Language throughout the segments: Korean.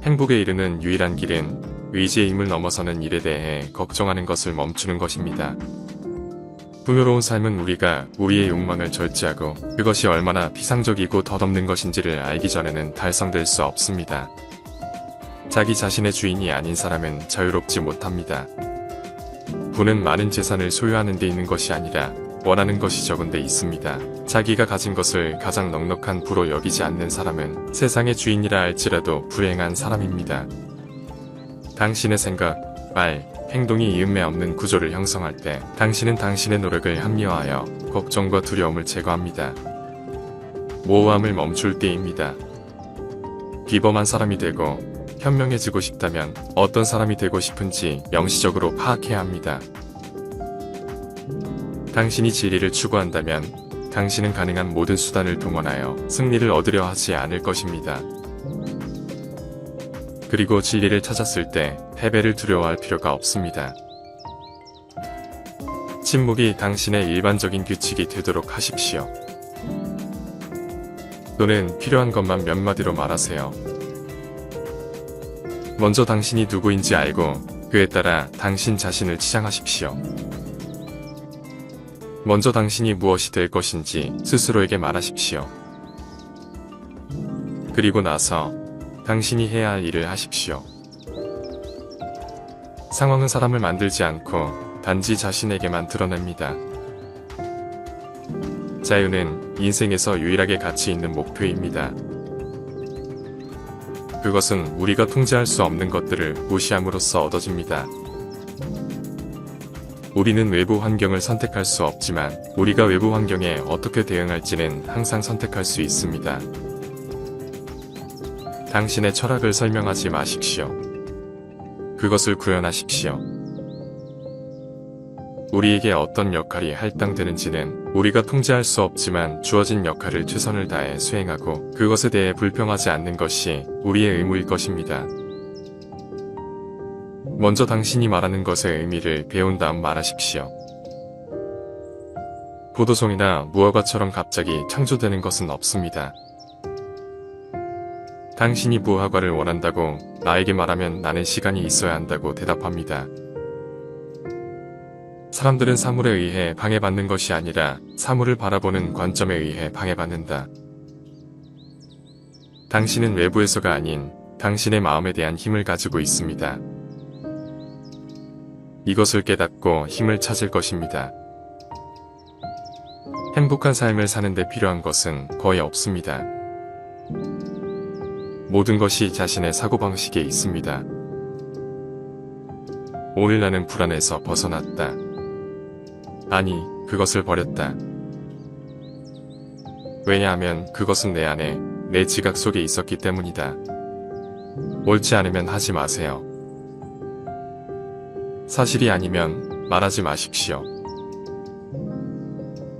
행복에 이르는 유일한 길은 의지의 힘을 넘어서는 일에 대해 걱정하는 것을 멈추는 것입니다. 풍요로운 삶은 우리가 우리의 욕망을 절제하고 그것이 얼마나 피상적이고 덧없는 것인지를 알기 전에는 달성될 수 없습니다. 자기 자신의 주인이 아닌 사람은 자유롭지 못합니다. 부는 많은 재산을 소유하는 데 있는 것이 아니라 원하는 것이 적은 데 있습니다. 자기가 가진 것을 가장 넉넉한 부로 여기지 않는 사람은 세상의 주인이라 할지라도 불행한 사람입니다. 당신의 생각, 말, 행동이 이음매 없는 구조를 형성할 때 당신은 당신의 노력을 합리화하여 걱정과 두려움을 제거합니다. 모호함을 멈출 때입니다. 비범한 사람이 되고 현명해지고 싶다면 어떤 사람이 되고 싶은지 명시적으로 파악해야 합니다. 당신이 진리를 추구한다면 당신은 가능한 모든 수단을 동원하여 승리를 얻으려 하지 않을 것입니다. 그리고 진리를 찾았을 때 패배를 두려워할 필요가 없습니다. 침묵이 당신의 일반적인 규칙이 되도록 하십시오. 또는 필요한 것만 몇 마디로 말하세요. 먼저 당신이 누구인지 알고 그에 따라 당신 자신을 치장하십시오. 먼저 당신이 무엇이 될 것인지 스스로에게 말하십시오. 그리고 나서 당신이 해야 할 일을 하십시오. 상황은 사람을 만들지 않고 단지 자신에게만 드러냅니다. 자유는 인생에서 유일하게 가치 있는 목표입니다. 그것은 우리가 통제할 수 없는 것들을 무시함으로써 얻어집니다. 우리는 외부 환경을 선택할 수 없지만 우리가 외부 환경에 어떻게 대응할지는 항상 선택할 수 있습니다. 당신의 철학을 설명하지 마십시오. 그것을 구현하십시오. 우리에게 어떤 역할이 할당되는지는 우리가 통제할 수 없지만 주어진 역할을 최선을 다해 수행하고 그것에 대해 불평하지 않는 것이 우리의 의무일 것입니다. 먼저 당신이 말하는 것의 의미를 배운 다음 말하십시오. 포도송이나 무화과처럼 갑자기 창조되는 것은 없습니다. 당신이 무화과를 원한다고 나에게 말하면 나는 시간이 있어야 한다고 대답합니다. 사람들은 사물에 의해 방해받는 것이 아니라 사물을 바라보는 관점에 의해 방해받는다. 당신은 외부에서가 아닌 당신의 마음에 대한 힘을 가지고 있습니다. 이것을 깨닫고 힘을 찾을 것입니다. 행복한 삶을 사는 데 필요한 것은 거의 없습니다. 모든 것이 자신의 사고방식에 있습니다. 오늘 나는 불안에서 벗어났다. 아니, 그것을 버렸다. 왜냐하면 그것은 내 안에, 내 지각 속에 있었기 때문이다. 옳지 않으면 하지 마세요. 사실이 아니면 말하지 마십시오.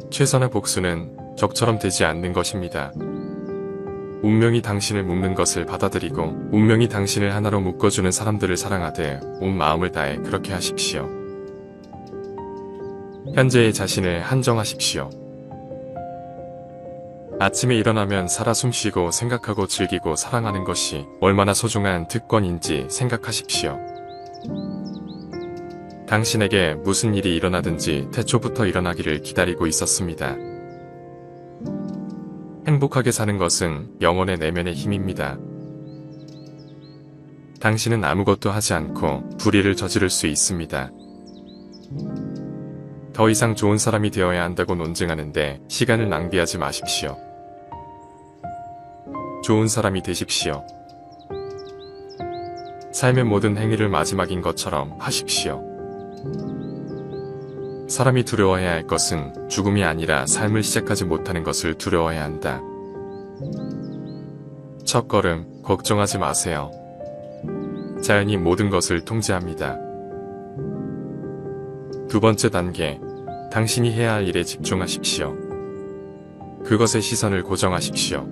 최선의 복수는 적처럼 되지 않는 것입니다. 운명이 당신을 묶는 것을 받아들이고 운명이 당신을 하나로 묶어주는 사람들을 사랑하되 온 마음을 다해 그렇게 하십시오. 현재의 자신을 한정하십시오. 아침에 일어나면 살아 숨쉬고 생각하고 즐기고 사랑하는 것이 얼마나 소중한 특권인지 생각하십시오. 당신에게 무슨 일이 일어나든지 태초부터 일어나기를 기다리고 있었습니다. 행복하게 사는 것은 영혼의 내면의 힘입니다. 당신은 아무것도 하지 않고 불의를 저지를 수 있습니다. 더 이상 좋은 사람이 되어야 한다고 논증하는데 시간을 낭비하지 마십시오. 좋은 사람이 되십시오. 삶의 모든 행위를 마지막인 것처럼 하십시오. 사람이 두려워해야 할 것은 죽음이 아니라 삶을 시작하지 못하는 것을 두려워해야 한다. 첫걸음, 걱정하지 마세요. 자연이 모든 것을 통제합니다. 두 번째 단계, 당신이 해야 할 일에 집중하십시오. 그것의 시선을 고정하십시오.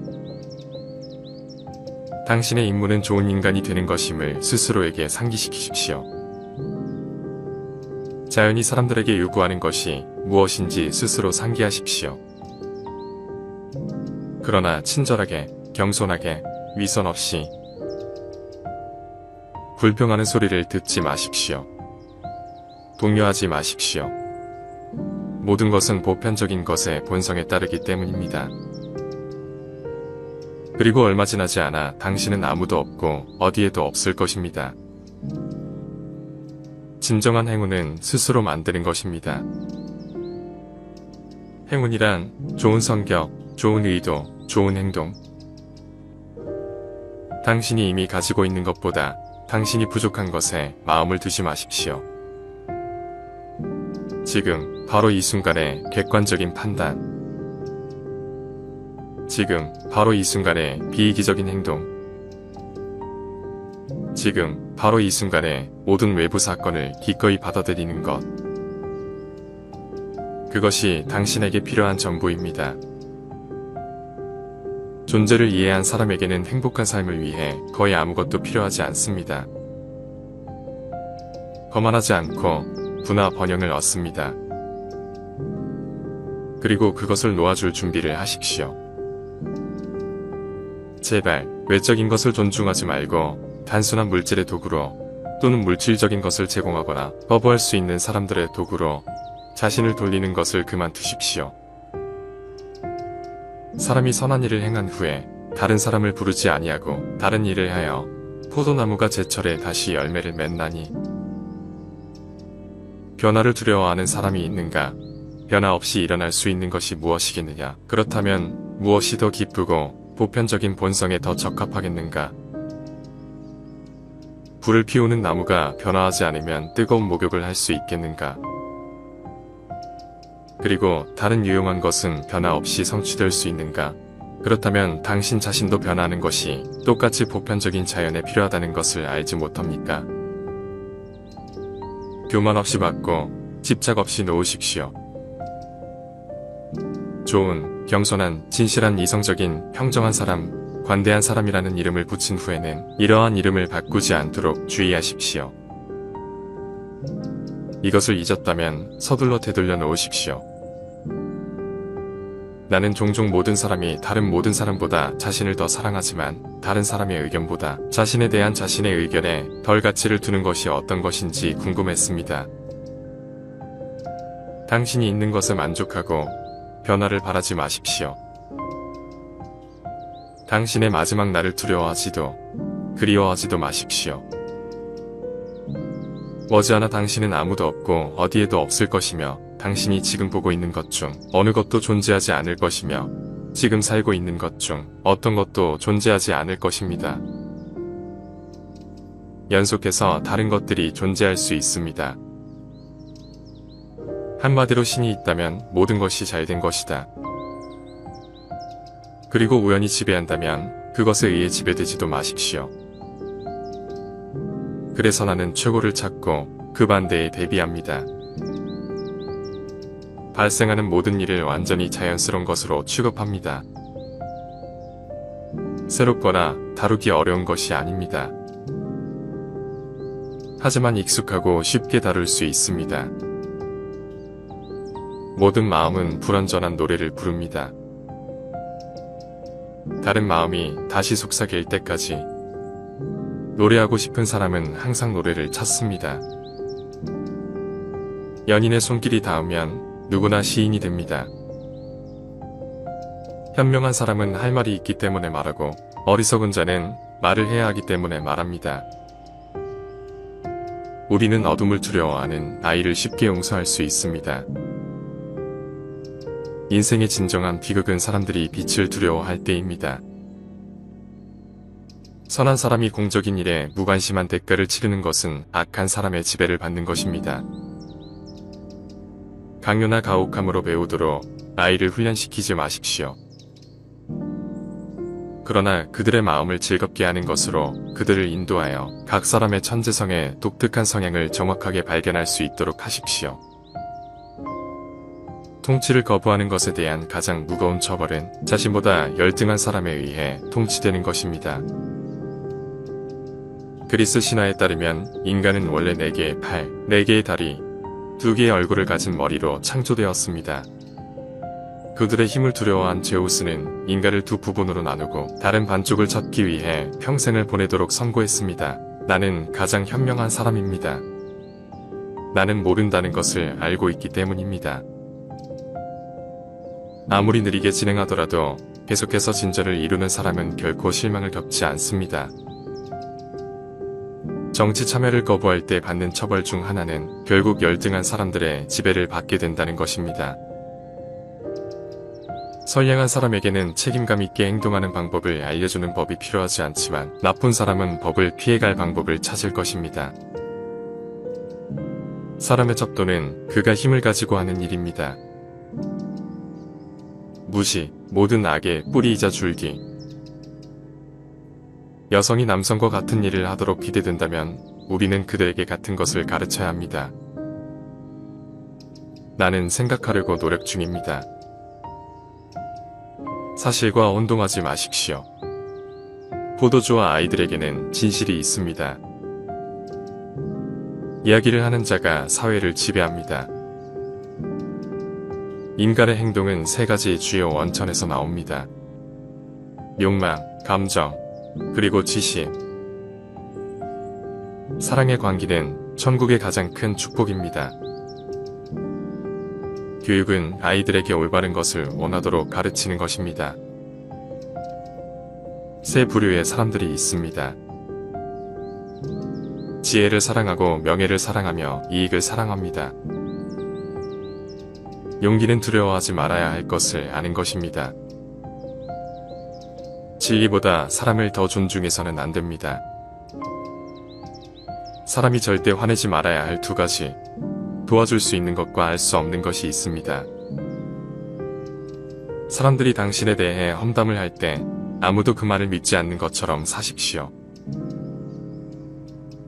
당신의 임무는 좋은 인간이 되는 것임을 스스로에게 상기시키십시오. 자연이 사람들에게 요구하는 것이 무엇인지 스스로 상기하십시오. 그러나 친절하게, 겸손하게, 위선 없이 불평하는 소리를 듣지 마십시오. 독려하지 마십시오. 모든 것은 보편적인 것의 본성에 따르기 때문입니다. 그리고 얼마 지나지 않아 당신은 아무도 없고 어디에도 없을 것입니다. 진정한 행운은 스스로 만드는 것입니다. 행운이란 좋은 성격, 좋은 의도, 좋은 행동. 당신이 이미 가지고 있는 것보다 당신이 부족한 것에 마음을 두지 마십시오. 지금 바로 이 순간의 객관적인 판단. 지금 바로 이 순간의 비이기적인 행동. 지금 바로 이 순간의 모든 외부 사건을 기꺼이 받아들이는 것. 그것이 당신에게 필요한 전부입니다. 존재를 이해한 사람에게는 행복한 삶을 위해 거의 아무것도 필요하지 않습니다. 거만하지 않고 분화 번영을 얻습니다. 그리고 그것을 놓아줄 준비를 하십시오. 제발 외적인 것을 존중하지 말고 단순한 물질의 도구로 또는 물질적인 것을 제공하거나 거부할 수 있는 사람들의 도구로 자신을 돌리는 것을 그만두십시오. 사람이 선한 일을 행한 후에 다른 사람을 부르지 아니하고 다른 일을 하여 포도나무가 제철에 다시 열매를 맺나니. 변화를 두려워하는 사람이 있는가? 변화 없이 일어날 수 있는 것이 무엇이겠느냐? 그렇다면 무엇이 더 기쁘고 보편적인 본성에 더 적합하겠는가? 불을 피우는 나무가 변화하지 않으면 뜨거운 목욕을 할 수 있겠는가? 그리고 다른 유용한 것은 변화 없이 성취될 수 있는가? 그렇다면 당신 자신도 변화하는 것이 똑같이 보편적인 자연에 필요하다는 것을 알지 못합니까? 교만 없이 받고 집착 없이 놓으십시오. 좋은, 겸손한, 진실한, 이성적인, 평정한 사람, 관대한 사람이라는 이름을 붙인 후에는 이러한 이름을 바꾸지 않도록 주의하십시오. 이것을 잊었다면 서둘러 되돌려 놓으십시오. 나는 종종 모든 사람이 다른 모든 사람보다 자신을 더 사랑하지만 다른 사람의 의견보다 자신에 대한 자신의 의견에 덜 가치를 두는 것이 어떤 것인지 궁금했습니다. 당신이 있는 것에 만족하고 변화를 바라지 마십시오. 당신의 마지막 날을 두려워하지도 그리워하지도 마십시오. 머지않아 당신은 아무도 없고 어디에도 없을 것이며 당신이 지금 보고 있는 것 중 어느 것도 존재하지 않을 것이며 지금 살고 있는 것 중 어떤 것도 존재하지 않을 것입니다. 연속해서 다른 것들이 존재할 수 있습니다. 한마디로 신이 있다면 모든 것이 잘된 것이다. 그리고 우연히 지배한다면 그것에 의해 지배되지도 마십시오. 그래서 나는 최고를 찾고 그 반대에 대비합니다. 발생하는 모든 일을 완전히 자연스러운 것으로 취급합니다. 새롭거나 다루기 어려운 것이 아닙니다. 하지만 익숙하고 쉽게 다룰 수 있습니다. 모든 마음은 불완전한 노래를 부릅니다. 다른 마음이 다시 속삭일 때까지 노래하고 싶은 사람은 항상 노래를 찾습니다. 연인의 손길이 닿으면 누구나 시인이 됩니다. 현명한 사람은 할 말이 있기 때문에 말하고 어리석은 자는 말을 해야 하기 때문에 말합니다. 우리는 어둠을 두려워하는 아이를 쉽게 용서할 수 있습니다. 인생의 진정한 비극은 사람들이 빛을 두려워할 때입니다. 선한 사람이 공적인 일에 무관심한 대가를 치르는 것은 악한 사람의 지배를 받는 것입니다. 강요나 가혹함으로 배우도록 아이를 훈련시키지 마십시오. 그러나 그들의 마음을 즐겁게 하는 것으로 그들을 인도하여 각 사람의 천재성의 독특한 성향을 정확하게 발견할 수 있도록 하십시오. 통치를 거부하는 것에 대한 가장 무거운 처벌은 자신보다 열등한 사람에 의해 통치되는 것입니다. 그리스 신화에 따르면 인간은 원래 4개의 팔, 4개의 다리, 2개의 얼굴을 가진 머리로 창조되었습니다. 그들의 힘을 두려워한 제우스는 인간을 두 부분으로 나누고 다른 반쪽을 찾기 위해 평생을 보내도록 선고했습니다. 나는 가장 현명한 사람입니다. 나는 모른다는 것을 알고 있기 때문입니다. 아무리 느리게 진행하더라도 계속해서 진전을 이루는 사람은 결코 실망을 겪지 않습니다. 정치 참여를 거부할 때 받는 처벌 중 하나는 결국 열등한 사람들의 지배를 받게 된다는 것입니다. 선량한 사람에게는 책임감 있게 행동하는 방법을 알려주는 법이 필요하지 않지만 나쁜 사람은 법을 피해갈 방법을 찾을 것입니다. 사람의 척도는 그가 힘을 가지고 하는 일입니다. 무시, 모든 악의 뿌리이자 줄기. 여성이 남성과 같은 일을 하도록 기대된다면 우리는 그들에게 같은 것을 가르쳐야 합니다. 나는 생각하려고 노력 중입니다. 사실과 혼동하지 마십시오. 포도주와 아이들에게는 진실이 있습니다. 이야기를 하는 자가 사회를 지배합니다. 인간의 행동은 세 가지 주요 원천에서 나옵니다. 욕망, 감정, 그리고 지식. 사랑의 관계는 천국의 가장 큰 축복입니다. 교육은 아이들에게 올바른 것을 원하도록 가르치는 것입니다. 세 부류의 사람들이 있습니다. 지혜를 사랑하고 명예를 사랑하며 이익을 사랑합니다. 용기는 두려워하지 말아야 할 것을 아는 것입니다. 진리보다 사람을 더 존중해서는 안 됩니다. 사람이 절대 화내지 말아야 할 두 가지. 도와줄 수 있는 것과 알 수 없는 것이 있습니다. 사람들이 당신에 대해 험담을 할 때 아무도 그 말을 믿지 않는 것처럼 사십시오.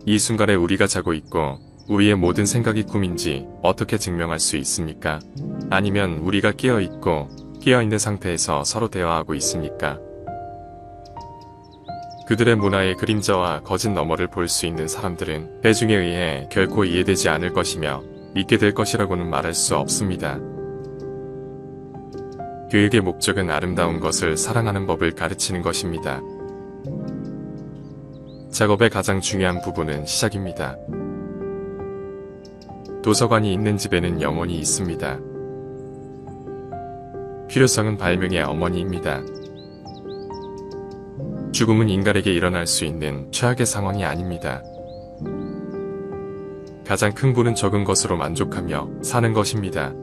이 순간에 우리가 자고 있고 우리의 모든 생각이 꿈인지 어떻게 증명할 수 있습니까? 아니면 우리가 깨어있고 깨어있는 상태에서 서로 대화하고 있습니까? 그들의 문화의 그림자와 거짓 너머를 볼 수 있는 사람들은 대중에 의해 결코 이해되지 않을 것이며 믿게 될 것이라고는 말할 수 없습니다. 교육의 목적은 아름다운 것을 사랑하는 법을 가르치는 것입니다. 작업의 가장 중요한 부분은 시작입니다. 도서관이 있는 집에는 영혼이 있습니다. 필요성은 발명의 어머니입니다. 죽음은 인간에게 일어날 수 있는 최악의 상황이 아닙니다. 가장 큰 부는 적은 것으로 만족하며 사는 것입니다.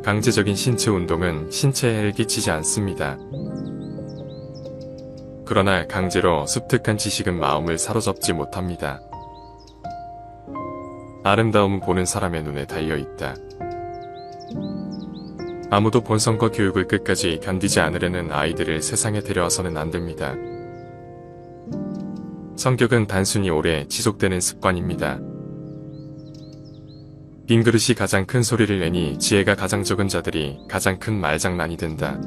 강제적인 신체 운동은 신체에 해를 끼치지 않습니다. 그러나 강제로 습득한 지식은 마음을 사로잡지 못합니다. 아름다움은 보는 사람의 눈에 달려있다. 아무도 본성과 교육을 끝까지 견디지 않으려는 아이들을 세상에 데려와서는 안 됩니다. 성격은 단순히 오래 지속되는 습관입니다. 빈 그릇이 가장 큰 소리를 내니 지혜가 가장 적은 자들이 가장 큰 말장난이 된다.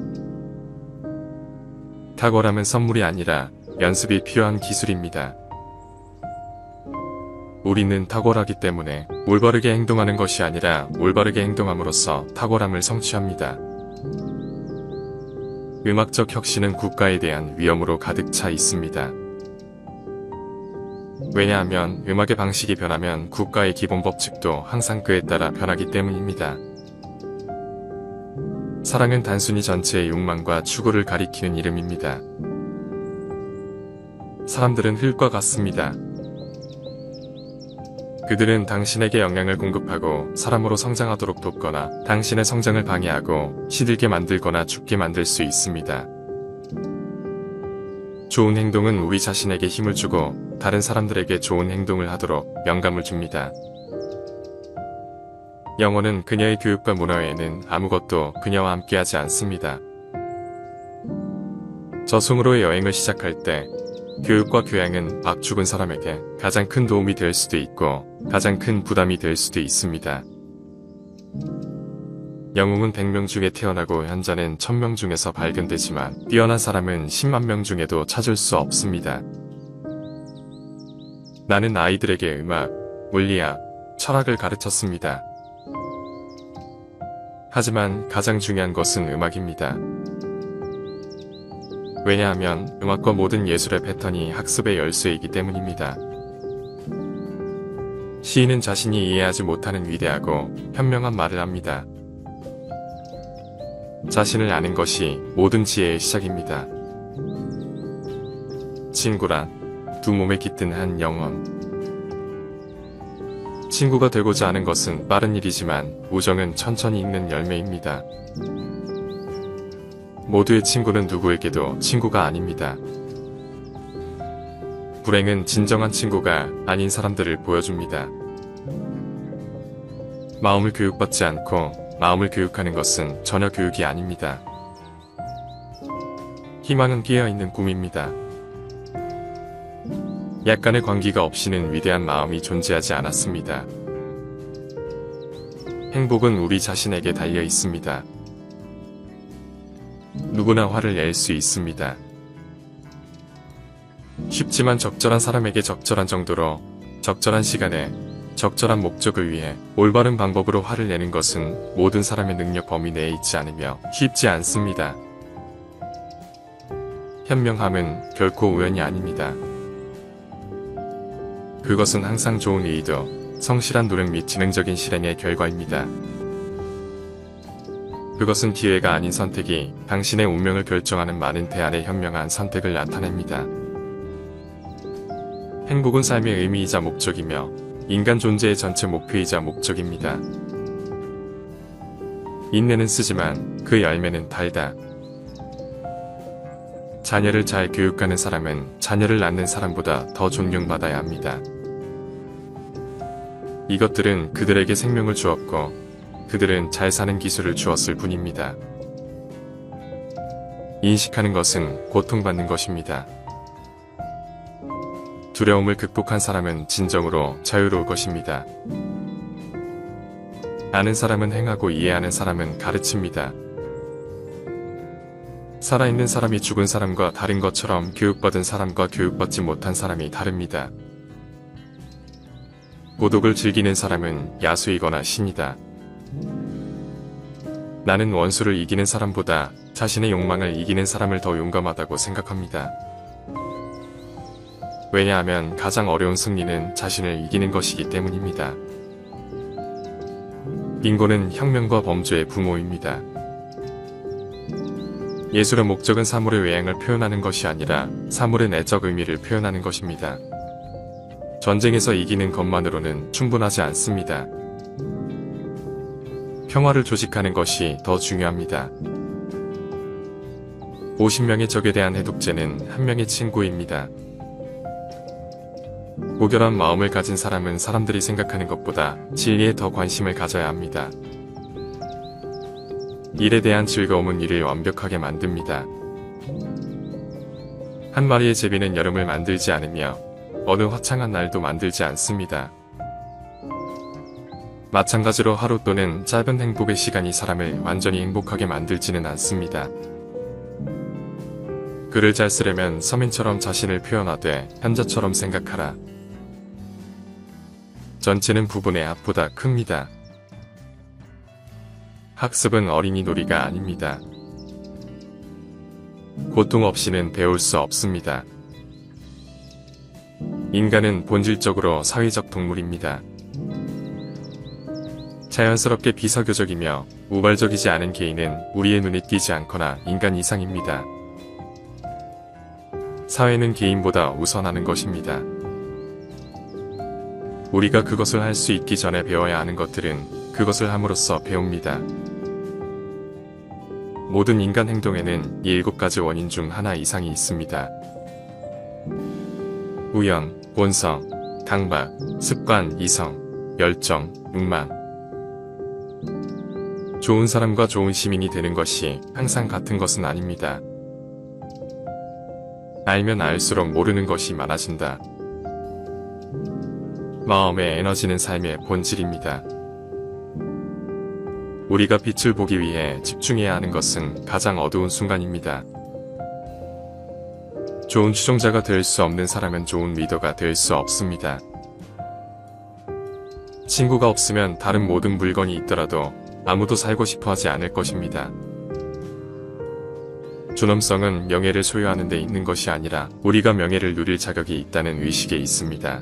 탁월함은 선물이 아니라 연습이 필요한 기술입니다. 우리는 탁월하기 때문에 올바르게 행동하는 것이 아니라 올바르게 행동함으로써 탁월함을 성취합니다. 음악적 혁신은 국가에 대한 위험으로 가득 차 있습니다. 왜냐하면 음악의 방식이 변하면 국가의 기본 법칙도 항상 그에 따라 변하기 때문입니다. 사랑은 단순히 전체의 욕망과 추구를 가리키는 이름입니다. 사람들은 흙과 같습니다. 그들은 당신에게 영향을 공급하고 사람으로 성장하도록 돕거나 당신의 성장을 방해하고 시들게 만들거나 죽게 만들 수 있습니다. 좋은 행동은 우리 자신에게 힘을 주고 다른 사람들에게 좋은 행동을 하도록 영감을 줍니다. 영혼은 그녀의 교육과 문화 외에는 아무것도 그녀와 함께하지 않습니다. 저승으로의 여행을 시작할 때 교육과 교양은 막 죽은 사람에게 가장 큰 도움이 될 수도 있고 가장 큰 부담이 될 수도 있습니다. 영웅은 100명 중에 태어나고 현자는 1000명 중에서 발견되지만 뛰어난 사람은 10만 명 중에도 찾을 수 없습니다. 나는 아이들에게 음악, 물리학, 철학을 가르쳤습니다. 하지만 가장 중요한 것은 음악입니다. 왜냐하면 음악과 모든 예술의 패턴이 학습의 열쇠이기 때문입니다. 시인은 자신이 이해하지 못하는 위대하고 현명한 말을 합니다. 자신을 아는 것이 모든 지혜의 시작입니다. 친구란 두 몸에 깃든 한 영혼. 친구가 되고자 하는 것은 빠른 일이지만 우정은 천천히 익는 열매입니다. 모두의 친구는 누구에게도 친구가 아닙니다. 불행은 진정한 친구가 아닌 사람들을 보여줍니다. 마음을 교육받지 않고 마음을 교육하는 것은 전혀 교육이 아닙니다. 희망은 깨어있는 꿈입니다. 약간의 관계가 없이는 위대한 마음이 존재하지 않았습니다. 행복은 우리 자신에게 달려 있습니다. 누구나 화를 낼 수 있습니다. 쉽지만 적절한 사람에게 적절한 정도로 적절한 시간에 적절한 목적을 위해 올바른 방법으로 화를 내는 것은 모든 사람의 능력 범위 내에 있지 않으며 쉽지 않습니다. 현명함은 결코 우연이 아닙니다. 그것은 항상 좋은 의도, 성실한 노력 및 지능적인 실행의 결과입니다. 그것은 기회가 아닌 선택이 당신의 운명을 결정하는 많은 대안의 현명한 선택을 나타냅니다. 행복은 삶의 의미이자 목적이며 인간 존재의 전체 목표이자 목적입니다. 인내는 쓰지만 그 열매는 달다. 자녀를 잘 교육하는 사람은 자녀를 낳는 사람보다 더 존경받아야 합니다. 이것들은 그들에게 생명을 주었고 그들은 잘 사는 기술을 주었을 뿐입니다. 인식하는 것은 고통받는 것입니다. 두려움을 극복한 사람은 진정으로 자유로울 것입니다. 아는 사람은 행하고 이해하는 사람은 가르칩니다. 살아있는 사람이 죽은 사람과 다른 것처럼 교육받은 사람과 교육받지 못한 사람이 다릅니다. 고독을 즐기는 사람은 야수이거나 신이다. 나는 원수를 이기는 사람보다 자신의 욕망을 이기는 사람을 더 용감하다고 생각합니다. 왜냐하면 가장 어려운 승리는 자신을 이기는 것이기 때문입니다. 빙고는 혁명과 범죄의 부모입니다. 예술의 목적은 사물의 외양을 표현하는 것이 아니라 사물의 내적 의미를 표현하는 것입니다. 전쟁에서 이기는 것만으로는 충분하지 않습니다. 평화를 조직하는 것이 더 중요합니다. 50명의 적에 대한 해독제는 한 명의 친구입니다. 고결한 마음을 가진 사람은 사람들이 생각하는 것보다 진리에 더 관심을 가져야 합니다. 일에 대한 즐거움은 일을 완벽하게 만듭니다. 한 마리의 제비는 여름을 만들지 않으며 어느 화창한 날도 만들지 않습니다. 마찬가지로 하루 또는 짧은 행복의 시간이 사람을 완전히 행복하게 만들지는 않습니다. 글을 잘 쓰려면 서민처럼 자신을 표현하되 현자처럼 생각하라. 전체는 부분의 합보다 큽니다. 학습은 어린이 놀이가 아닙니다. 고통 없이는 배울 수 없습니다. 인간은 본질적으로 사회적 동물입니다. 자연스럽게 비서교적이며 우발적이지 않은 개인은 우리의 눈에 띄지 않거나 인간 이상입니다. 사회는 개인보다 우선하는 것입니다. 우리가 그것을 할 수 있기 전에 배워야 하는 것들은 그것을 함으로써 배웁니다. 모든 인간 행동에는 이 7가지 원인 중 하나 이상이 있습니다. 우연, 본성, 강박, 습관, 이성, 열정, 욕망. 좋은 사람과 좋은 시민이 되는 것이 항상 같은 것은 아닙니다. 알면 알수록 모르는 것이 많아진다. 마음의 에너지는 삶의 본질입니다. 우리가 빛을 보기 위해 집중해야 하는 것은 가장 어두운 순간입니다. 좋은 추종자가 될 수 없는 사람은 좋은 리더가 될 수 없습니다. 친구가 없으면 다른 모든 물건이 있더라도 아무도 살고 싶어 하지 않을 것입니다. 존엄성은 명예를 소유하는 데 있는 것이 아니라 우리가 명예를 누릴 자격이 있다는 의식에 있습니다.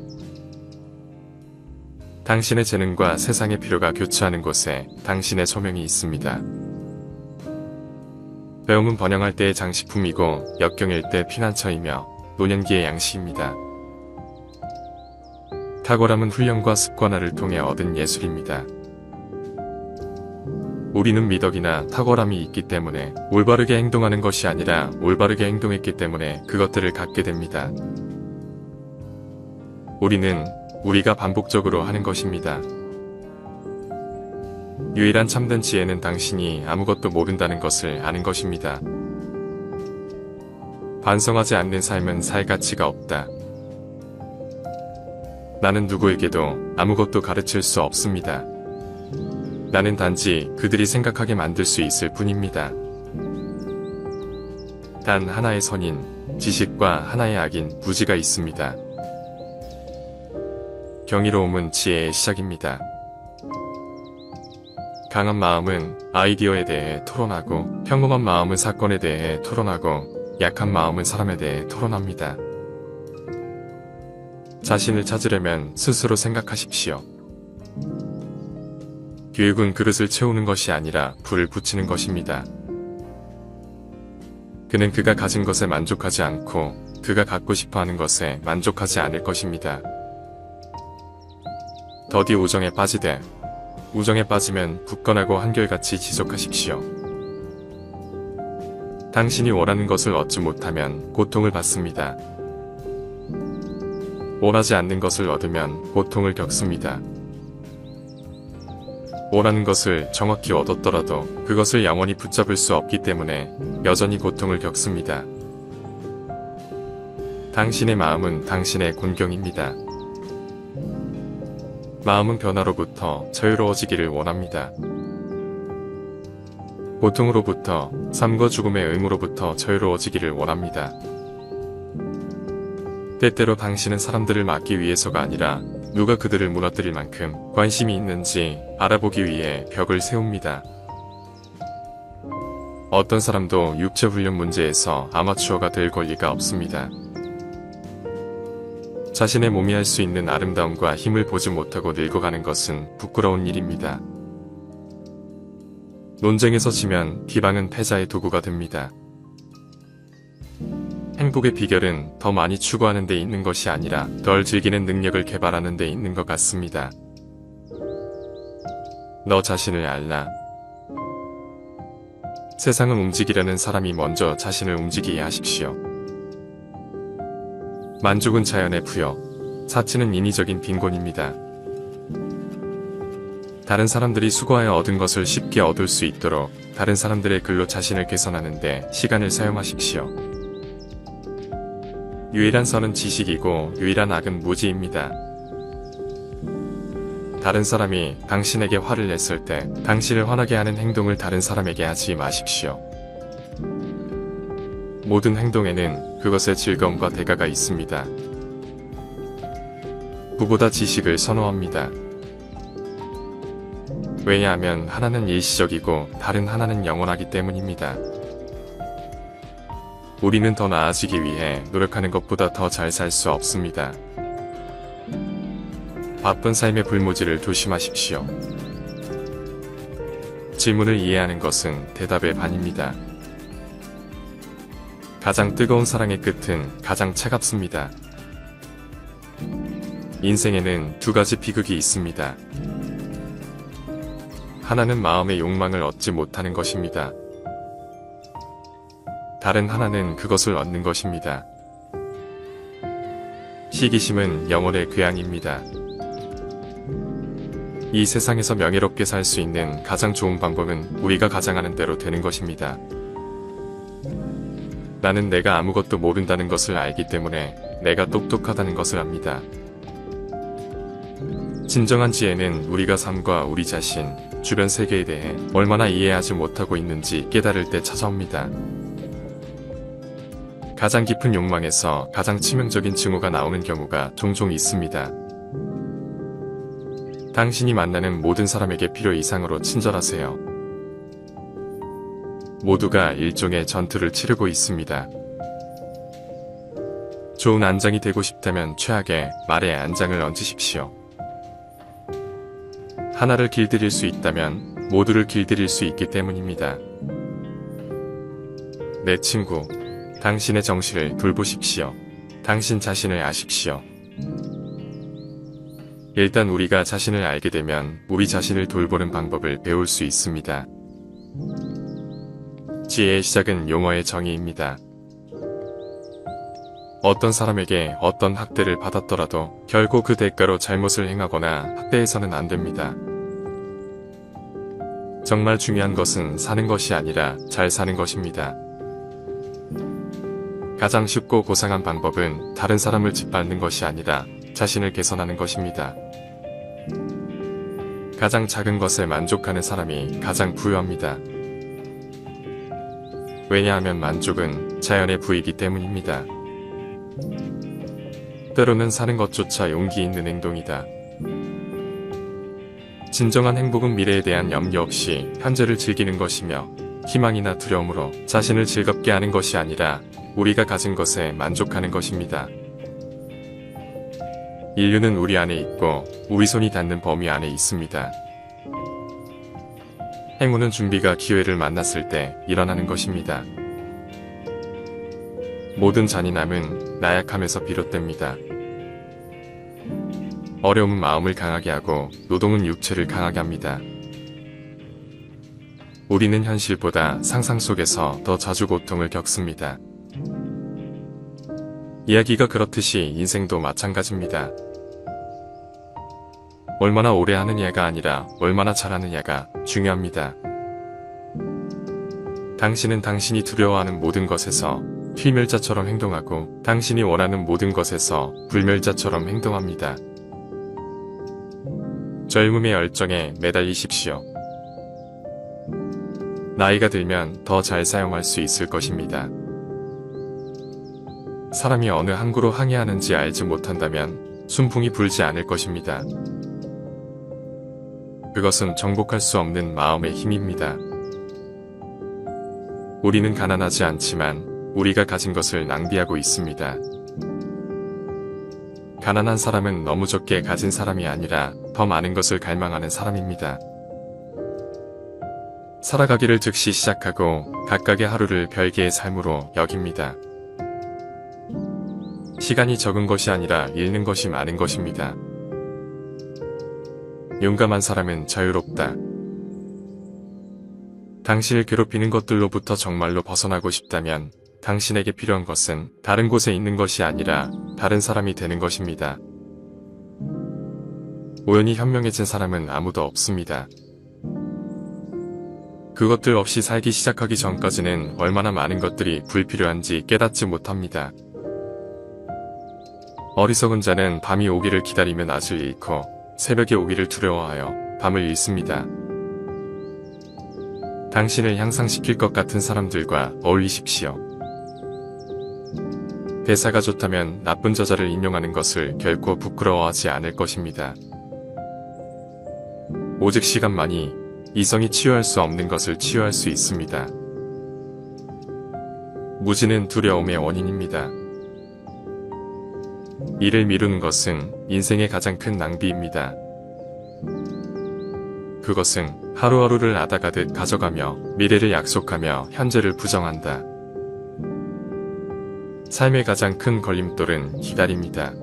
당신의 재능과 세상의 필요가 교차하는 곳에 당신의 소명이 있습니다. 배움은 번영할 때의 장식품이고 역경일 때 피난처이며 노년기의 양식입니다. 탁월함은 훈련과 습관화를 통해 얻은 예술입니다. 우리는 미덕이나 탁월함이 있기 때문에 올바르게 행동하는 것이 아니라 올바르게 행동했기 때문에 그것들을 갖게 됩니다. 우리는 우리가 반복적으로 하는 것입니다. 유일한 참된 지혜는 당신이 아무것도 모른다는 것을 아는 것입니다. 반성하지 않는 삶은 살 가치가 없다. 나는 누구에게도 아무것도 가르칠 수 없습니다. 나는 단지 그들이 생각하게 만들 수 있을 뿐입니다. 단 하나의 선인, 지식과 하나의 악인, 무지가 있습니다. 경이로움은 지혜의 시작입니다. 강한 마음은 아이디어에 대해 토론하고, 평범한 마음은 사건에 대해 토론하고, 약한 마음은 사람에 대해 토론합니다. 자신을 찾으려면 스스로 생각하십시오. 교육은 그릇을 채우는 것이 아니라 불을 붙이는 것입니다. 그는 그가 가진 것에 만족하지 않고 그가 갖고 싶어하는 것에 만족하지 않을 것입니다. 더디 우정에 빠지되 우정에 빠지면 굳건하고 한결같이 지속하십시오. 당신이 원하는 것을 얻지 못하면 고통을 받습니다. 원하지 않는 것을 얻으면 고통을 겪습니다. 원하는 것을 정확히 얻었더라도 그것을 영원히 붙잡을 수 없기 때문에 여전히 고통을 겪습니다. 당신의 마음은 당신의 곤경입니다. 마음은 변화로부터 자유로워지기를 원합니다. 고통으로부터, 삶과 죽음의 의무로부터 자유로워지기를 원합니다. 때때로 당신은 사람들을 막기 위해서가 아니라 누가 그들을 무너뜨릴 만큼 관심이 있는지 알아보기 위해 벽을 세웁니다. 어떤 사람도 육체 훈련 문제에서 아마추어가 될 권리가 없습니다. 자신의 몸이 할 수 있는 아름다움과 힘을 보지 못하고 늙어가는 것은 부끄러운 일입니다. 논쟁에서 지면 비방은 패자의 도구가 됩니다. 행복의 비결은 더 많이 추구하는 데 있는 것이 아니라 덜 즐기는 능력을 개발하는 데 있는 것 같습니다. 너 자신을 알라. 세상을 움직이려는 사람이 먼저 자신을 움직이게 하십시오. 만족은 자연의 부여, 사치는 인위적인 빈곤입니다. 다른 사람들이 수고하여 얻은 것을 쉽게 얻을 수 있도록 다른 사람들의 글로 자신을 개선하는 데 시간을 사용하십시오. 유일한 선은 지식이고 유일한 악은 무지입니다. 다른 사람이 당신에게 화를 냈을 때 당신을 화나게 하는 행동을 다른 사람에게 하지 마십시오. 모든 행동에는 그것의 즐거움과 대가가 있습니다. 부보다 지식을 선호합니다. 왜냐하면 하나는 일시적이고 다른 하나는 영원하기 때문입니다. 우리는 더 나아지기 위해 노력하는 것보다 더 잘 살 수 없습니다. 바쁜 삶의 불모지를 조심하십시오. 질문을 이해하는 것은 대답의 반입니다. 가장 뜨거운 사랑의 끝은 가장 차갑습니다. 인생에는 두 가지 비극이 있습니다. 하나는 마음의 욕망을 얻지 못하는 것입니다. 다른 하나는 그것을 얻는 것입니다. 시기심은 영혼의 궤양입니다. 이 세상에서 명예롭게 살 수 있는 가장 좋은 방법은 우리가 가장하는 대로 되는 것입니다. 나는 내가 아무것도 모른다는 것을 알기 때문에 내가 똑똑하다는 것을 압니다. 진정한 지혜는 우리가 삶과 우리 자신, 주변 세계에 대해 얼마나 이해하지 못하고 있는지 깨달을 때 찾아옵니다. 가장 깊은 욕망에서 가장 치명적인 증오가 나오는 경우가 종종 있습니다. 당신이 만나는 모든 사람에게 필요 이상으로 친절하세요. 모두가 일종의 전투를 치르고 있습니다. 좋은 안장이 되고 싶다면 최악의 말에 안장을 얹으십시오. 하나를 길들일 수 있다면 모두를 길들일 수 있기 때문입니다. 내 친구, 당신의 정신을 돌보십시오. 당신 자신을 아십시오. 일단 우리가 자신을 알게 되면 우리 자신을 돌보는 방법을 배울 수 있습니다. 지혜의 시작은 용어의 정의입니다. 어떤 사람에게 어떤 학대를 받았더라도 결국 그 대가로 잘못을 행하거나 학대해서는 안 됩니다. 정말 중요한 것은 사는 것이 아니라 잘 사는 것입니다. 가장 쉽고 고상한 방법은 다른 사람을 짓밟는 것이 아니라 자신을 개선하는 것입니다. 가장 작은 것에 만족하는 사람이 가장 부유합니다. 왜냐하면 만족은 자연의 부이기 때문입니다. 때로는 사는 것조차 용기 있는 행동이다. 진정한 행복은 미래에 대한 염려 없이 현재를 즐기는 것이며 희망이나 두려움으로 자신을 즐겁게 하는 것이 아니라 우리가 가진 것에 만족하는 것입니다. 인류는 우리 안에 있고 우리 손이 닿는 범위 안에 있습니다. 행운은 준비가 기회를 만났을 때 일어나는 것입니다. 모든 잔인함은 나약함에서 비롯됩니다. 어려움은 마음을 강하게 하고 노동은 육체를 강하게 합니다. 우리는 현실보다 상상 속에서 더 자주 고통을 겪습니다. 이야기가 그렇듯이 인생도 마찬가지입니다. 얼마나 오래 하느냐가 아니라 얼마나 잘하느냐가 중요합니다. 당신은 당신이 두려워하는 모든 것에서 필멸자처럼 행동하고 당신이 원하는 모든 것에서 불멸자처럼 행동합니다. 젊음의 열정에 매달리십시오. 나이가 들면 더 잘 사용할 수 있을 것입니다. 사람이 어느 항구로 항해하는지 알지 못한다면 순풍이 불지 않을 것입니다. 그것은 정복할 수 없는 마음의 힘입니다. 우리는 가난하지 않지만 우리가 가진 것을 낭비하고 있습니다. 가난한 사람은 너무 적게 가진 사람이 아니라 더 많은 것을 갈망하는 사람입니다. 살아가기를 즉시 시작하고 각각의 하루를 별개의 삶으로 여깁니다. 시간이 적은 것이 아니라 잃는 것이 많은 것입니다. 용감한 사람은 자유롭다. 당신을 괴롭히는 것들로부터 정말로 벗어나고 싶다면 당신에게 필요한 것은 다른 곳에 있는 것이 아니라 다른 사람이 되는 것입니다. 우연히 현명해진 사람은 아무도 없습니다. 그것들 없이 살기 시작하기 전까지는 얼마나 많은 것들이 불필요한지 깨닫지 못합니다. 어리석은 자는 밤이 오기를 기다리며 낮을 잃고 새벽이 오기를 두려워하여 밤을 잃습니다. 당신을 향상시킬 것 같은 사람들과 어울리십시오. 대사가 좋다면 나쁜 저자를 인용하는 것을 결코 부끄러워하지 않을 것입니다. 오직 시간만이 이성이 치유할 수 없는 것을 치유할 수 있습니다. 무지는 두려움의 원인입니다. 일을 미루는 것은 인생의 가장 큰 낭비입니다. 그것은 하루하루를 아다가듯 가져가며 미래를 약속하며 현재를 부정한다. 삶의 가장 큰 걸림돌은 기다림이다.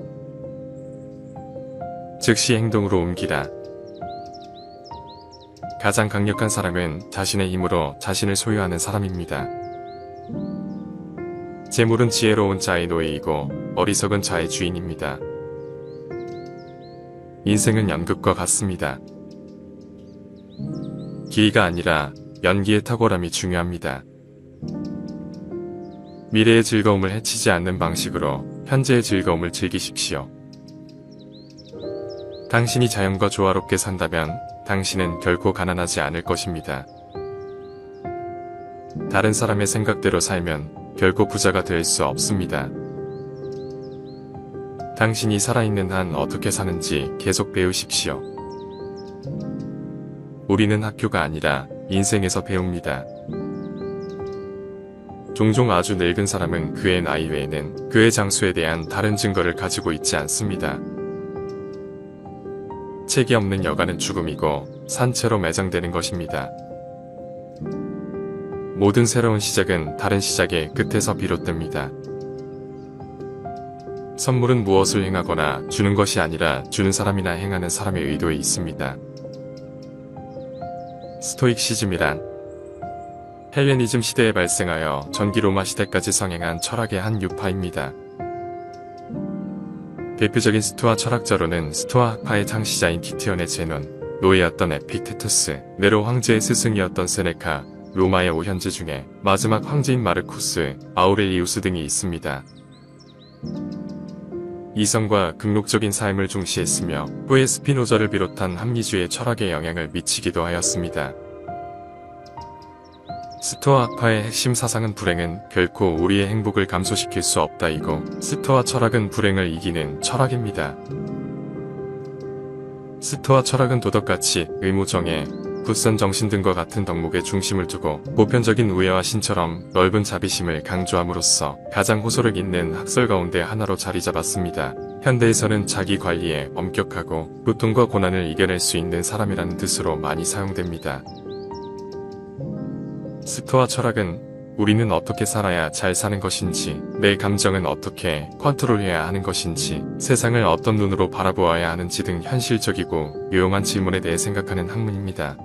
즉시 행동으로 옮기라. 가장 강력한 사람은 자신의 힘으로 자신을 소유하는 사람입니다. 재물은 지혜로운 자의 노예이고 어리석은 자의 주인입니다. 인생은 연극과 같습니다. 기이가 아니라 연기의 탁월함이 중요합니다. 미래의 즐거움을 해치지 않는 방식으로 현재의 즐거움을 즐기십시오. 당신이 자연과 조화롭게 산다면 당신은 결코 가난하지 않을 것입니다. 다른 사람의 생각대로 살면 결코 부자가 될 수 없습니다. 당신이 살아있는 한 어떻게 사는지 계속 배우십시오. 우리는 학교가 아니라 인생에서 배웁니다. 종종 아주 늙은 사람은 그의 나이 외에는 그의 장수에 대한 다른 증거를 가지고 있지 않습니다. 책이 없는 여가는 죽음이고 산채로 매장되는 것입니다. 모든 새로운 시작은 다른 시작의 끝에서 비롯됩니다. 선물은 무엇을 행하거나 주는 것이 아니라 주는 사람이나 행하는 사람의 의도에 있습니다. 스토익시즘이란 헬레니즘 시대에 발생하여 전기 로마 시대까지 성행한 철학의 한 유파입니다. 대표적인 스토아 철학자로는 스토아 학파의 창시자인 키티언의 제논, 노예였던 에픽테투스, 네로 황제의 스승이었던 세네카, 로마의 오현제 중에 마지막 황제인 마르쿠스, 아우렐리우스 등이 있습니다. 이성과 극록적인 삶을 중시했으며 후에 스피노자를 비롯한 합리주의 철학에 영향을 미치기도 하였습니다. 스토아 학파의 핵심 사상은 불행은 결코 우리의 행복을 감소시킬 수 없다이고 스토아 철학은 불행을 이기는 철학입니다. 스토아 철학은 도덕가치, 의무정예, 굳선 정신 등과 같은 덕목에 중심을 두고 보편적인 우애와 신처럼 넓은 자비심을 강조함으로써 가장 호소력 있는 학설 가운데 하나로 자리 잡았습니다. 현대에서는 자기 관리에 엄격하고 고통과 고난을 이겨낼 수 있는 사람이라는 뜻으로 많이 사용됩니다. 스토아 철학은 우리는 어떻게 살아야 잘 사는 것인지, 내 감정은 어떻게 컨트롤해야 하는 것인지, 세상을 어떤 눈으로 바라보아야 하는지 등 현실적이고 유용한 질문에 대해 생각하는 학문입니다.